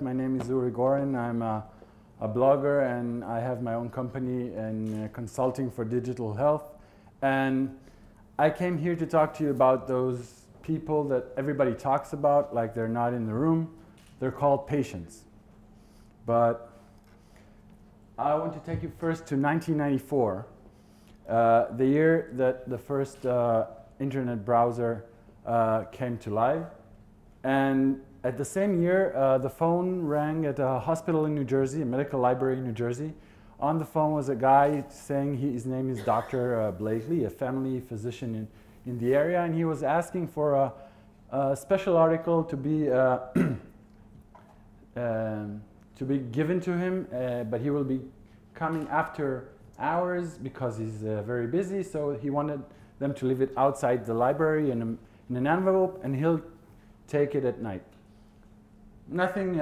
My name is Uri Goren. I'm a blogger and I have my own company in consulting for digital health. And I came here to talk to you about those people that everybody talks about like they're not in the room. They're called patients. But I want to take you first to 1994, the year that the first internet browser came to life. And at the same year, the phone rang at a hospital in New Jersey, a medical library in New Jersey. On the phone was a guy saying his name is Dr. Blakely, a family physician in the area, and he was asking for a special article to be given to him, but he will be coming after hours because he's very busy, so he wanted them to leave it outside the library in an envelope, and he'll take it at night. Nothing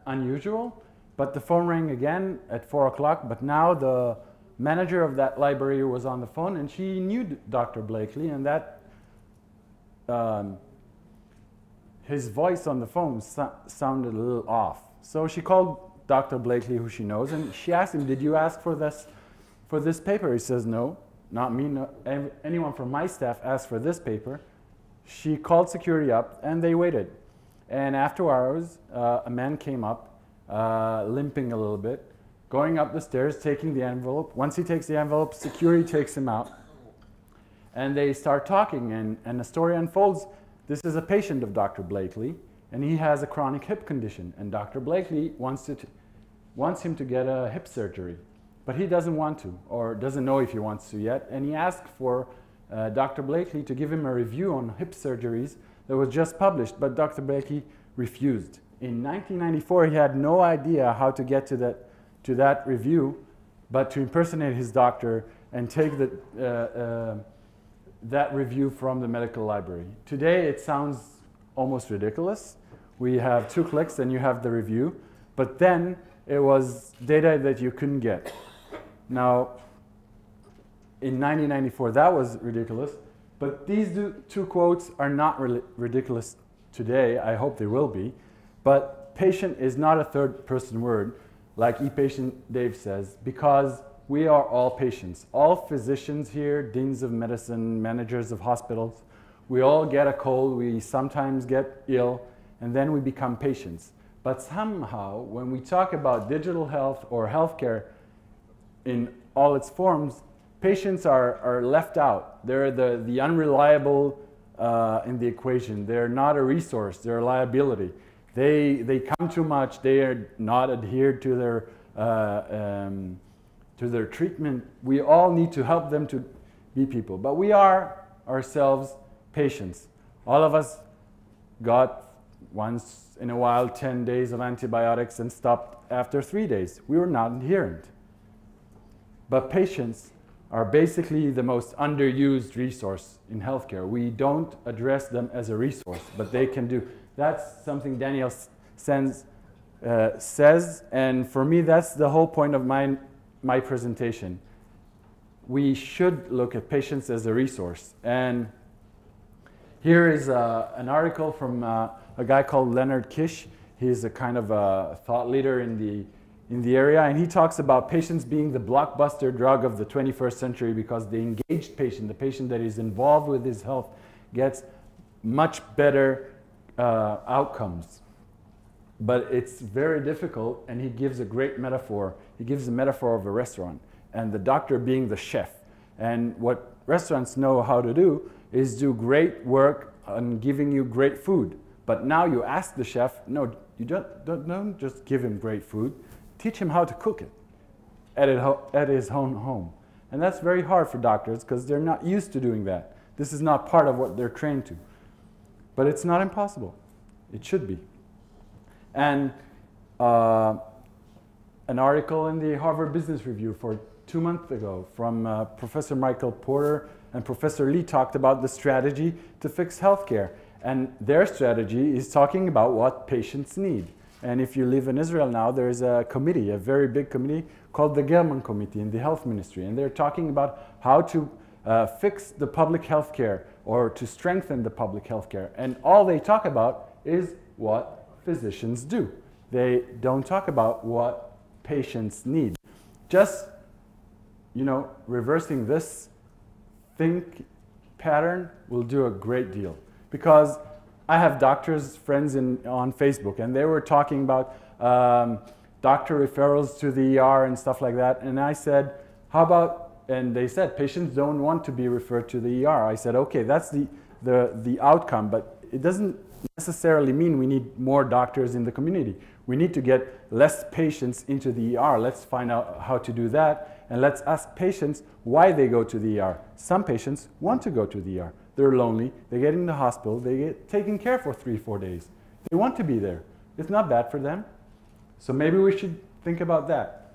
unusual, but the phone rang again at 4 o'clock, but now the manager of that library was on the phone, and she knew Dr. Blakely, and that his voice on the phone sounded a little off. So she called Dr. Blakely, who she knows, and she asked him, "Did you ask for this paper?" He says, "No, not me. No, anyone from my staff asked for this paper." She called security up, and they waited. And after hours, a man came up, limping a little bit, going up the stairs, taking the envelope. Once he takes the envelope, security takes him out. And they start talking, and the story unfolds. This is a patient of Dr. Blakely, and he has a chronic hip condition. And Dr. Blakely wants him to get a hip surgery. But he doesn't want to, or doesn't know if he wants to yet. And he asked for Dr. Blakely to give him a review on hip surgeries that was just published, but Dr. Blakely refused. In 1994, he had no idea how to get to that review, but to impersonate his doctor and take that review from the medical library. Today, it sounds almost ridiculous. We have 2 clicks and you have the review, but then it was data that you couldn't get. Now, in 1994, that was ridiculous. But these 2 quotes are not ridiculous today. I hope they will be. But patient is not a third-person word, like ePatient Dave says, because we are all patients. All physicians here, deans of medicine, managers of hospitals, we all get a cold, we sometimes get ill, and then we become patients. But somehow, when we talk about digital health or healthcare in all its forms, patients are left out. They're the unreliable in the equation. They're not a resource. They're a liability. They come too much. They are not adhered to their treatment. We all need to help them to be people. But we are ourselves patients. All of us got once in a while 10 days of antibiotics and stopped after 3 days. We were not adherent. But patients are basically the most underused resource in healthcare. We don't address them as a resource, but they can do. That's something Daniel says, and for me, that's the whole point of my presentation. We should look at patients as a resource. And here is an article from a guy called Leonard Kish. He's a kind of a thought leader in the area, and he talks about patients being the blockbuster drug of the 21st century because the engaged patient, the patient that is involved with his health, gets much better outcomes. But it's very difficult, and he gives a great metaphor. He gives a metaphor of a restaurant, and the doctor being the chef. And what restaurants know how to do is do great work on giving you great food. But now you ask the chef, no, you don't just give him great food. Teach him how to cook it at his own home. And that's very hard for doctors because they're not used to doing that. This is not part of what they're trained to. But it's not impossible. It should be. And an article in the Harvard Business Review for 2 months ago from Professor Michael Porter and Professor Lee talked about the strategy to fix healthcare. And their strategy is talking about what patients need. And if you live in Israel now, there's a committee, a very big committee called the German Committee in the Health Ministry. And they're talking about how to fix the public health care or to strengthen the public health care. And all they talk about is what physicians do. they don't talk about what patients need. Just, you know, reversing this think pattern will do a great deal. Because I have doctors, friends on Facebook, and they were talking about doctor referrals to the ER and stuff like that. And I said, how about, and they said, patients don't want to be referred to the ER. I said, okay, that's the outcome, but it doesn't necessarily mean we need more doctors in the community. We need to get less patients into the ER. Let's find out how to do that, and let's ask patients why they go to the ER. Some patients want to go to the ER. They're lonely, they get in the hospital, they get taken care for 3-4 days. They want to be there. It's not bad for them. So maybe we should think about that.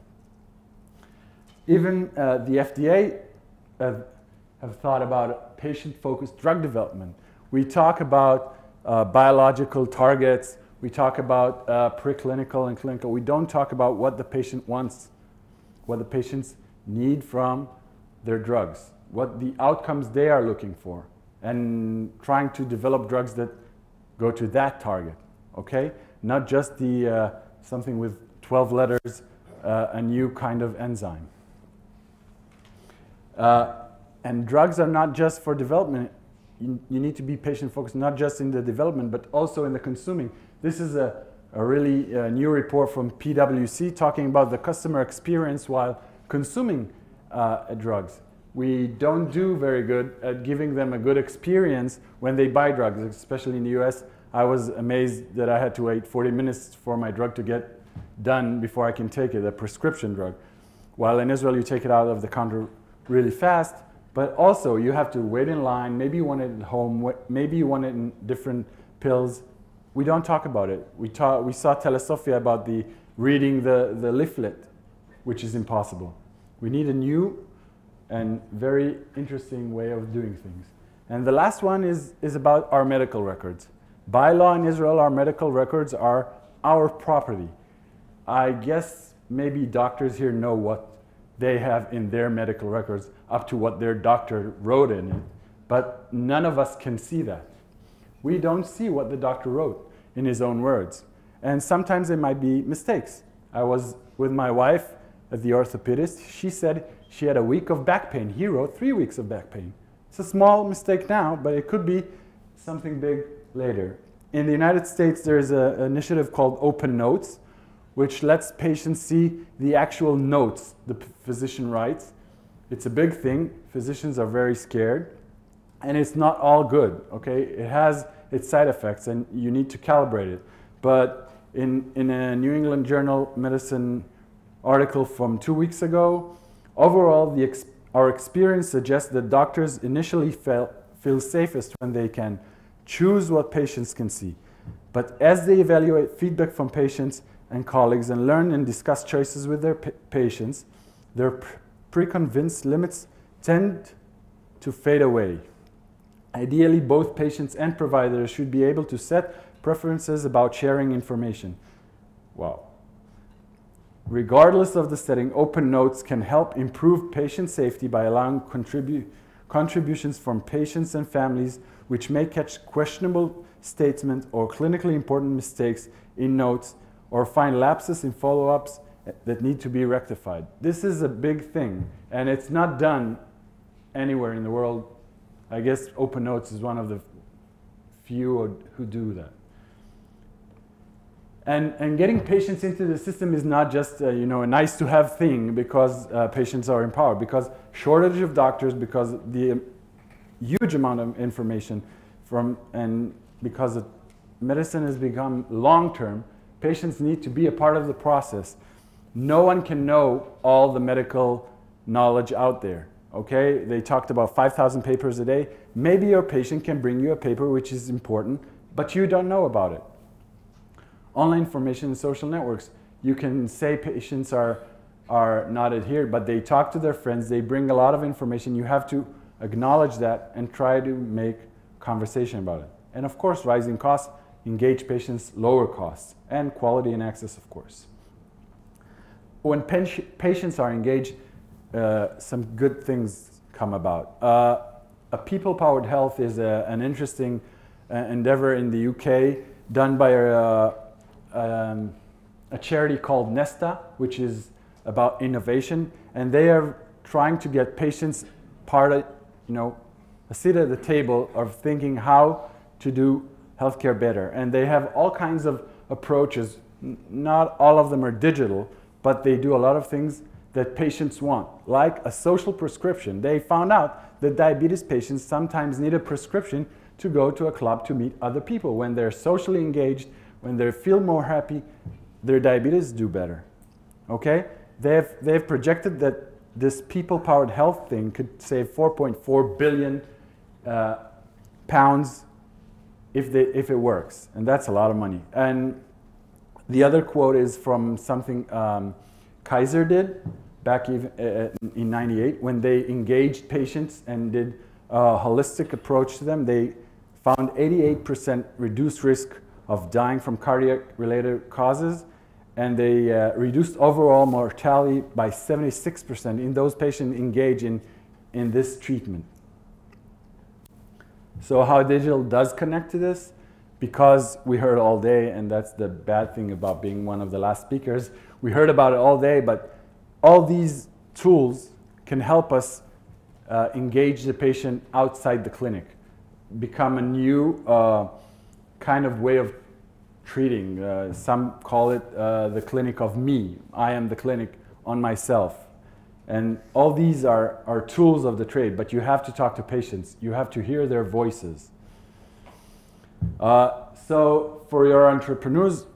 Even the FDA have thought about patient-focused drug development. We talk about biological targets, we talk about preclinical and clinical. We don't talk about what the patient wants, what the patients need from their drugs, what the outcomes they are looking for, and trying to develop drugs that go to that target, okay? Not just the something with 12 letters, a new kind of enzyme. And drugs are not just for development. You need to be patient-focused, not just in the development, but also in the consuming. This is a really new report from PwC talking about the customer experience while consuming drugs. We don't do very good at giving them a good experience when they buy drugs, especially in the US. I was amazed that I had to wait 40 minutes for my drug to get done before I can take it, a prescription drug. While in Israel, you take it out of the counter really fast, but also you have to wait in line. Maybe you want it at home, maybe you want it in different pills. We don't talk about it. We saw Telesofia about reading the leaflet, which is impossible. We need a new and very interesting way of doing things. And the last one is about our medical records. By law in Israel, our medical records are our property. I guess maybe doctors here know what they have in their medical records up to what their doctor wrote in it, but none of us can see that. We don't see what the doctor wrote in his own words. And sometimes there might be mistakes. I was with my wife at the orthopedist. She said she had a week of back pain. He wrote 3 weeks of back pain. It's a small mistake now, but it could be something big later. In the United States, there's an initiative called Open Notes, which lets patients see the actual notes the physician writes. It's a big thing. Physicians are very scared. And it's not all good, okay? It has its side effects, and you need to calibrate it. But in a New England Journal Medicine article from 2 weeks ago, overall, our experience suggests that doctors initially feel safest when they can choose what patients can see. But as they evaluate feedback from patients and colleagues and learn and discuss choices with their patients, their preconceived limits tend to fade away. Ideally, both patients and providers should be able to set preferences about sharing information. Wow. Regardless of the setting, Open Notes can help improve patient safety by allowing contributions from patients and families which may catch questionable statements or clinically important mistakes in notes or find lapses in follow-ups that need to be rectified. This is a big thing, and it's not done anywhere in the world. I guess Open Notes is one of the few who do that. And getting patients into the system is not just a nice to have thing because patients are empowered, because shortage of doctors, because the huge amount of information and because medicine has become long-term, patients need to be a part of the process. No one can know all the medical knowledge out there, okay? They talked about 5,000 papers a day. Maybe your patient can bring you a paper which is important, but you don't know about it. Online information and social networks. You can say patients are not adhered, but they talk to their friends, they bring a lot of information. You have to acknowledge that and try to make conversation about it. And of course, rising costs, engage patients, lower costs, and quality and access, of course. When patients are engaged, some good things come about. A people-powered health is an interesting endeavor in the UK done by a charity called Nesta, which is about innovation, and they are trying to get patients part of, a seat at the table of thinking how to do healthcare better. And they have all kinds of approaches. Not all of them are digital, but they do a lot of things that patients want, like a social prescription. They found out that diabetes patients sometimes need a prescription to go to a club to meet other people. When they're socially engaged, when they feel more happy, their diabetes do better. Okay? They've projected that this people-powered health thing could save 4.4 billion pounds if it works, and that's a lot of money. And the other quote is from something Kaiser did back in '98 when they engaged patients and did a holistic approach to them. They found 88% reduced risk of dying from cardiac-related causes, and they reduced overall mortality by 76% in those patients engaged in this treatment. So how digital does connect to this? Because we heard all day, and that's the bad thing about being one of the last speakers, we heard about it all day, but all these tools can help us engage the patient outside the clinic, become a new kind of way of treating. Some call it the clinic of me. I am the clinic on myself. And all these are tools of the trade, but you have to talk to patients. You have to hear their voices. So for your entrepreneurs,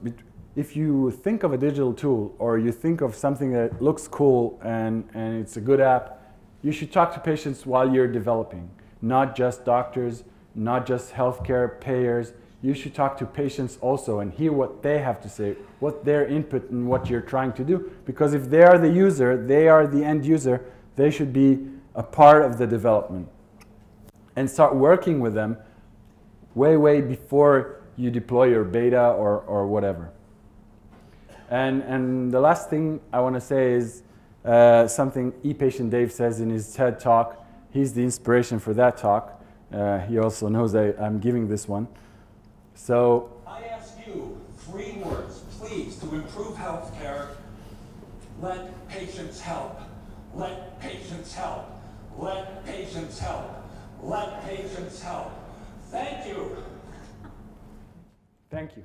if you think of a digital tool or you think of something that looks cool and it's a good app, you should talk to patients while you're developing, not just doctors, not just healthcare payers. You should talk to patients also and hear what they have to say, what their input and what you're trying to do. Because if they are the user, they are the end user, they should be a part of the development. And start working with them way before you deploy your beta or whatever. And the last thing I want to say is something ePatient Dave says in his TED Talk. He's the inspiration for that talk. He also knows I'm giving this one. So I ask you 3 words, please, to improve healthcare. Let patients help. Let patients help. Let patients help. Let patients help. Thank you. Thank you.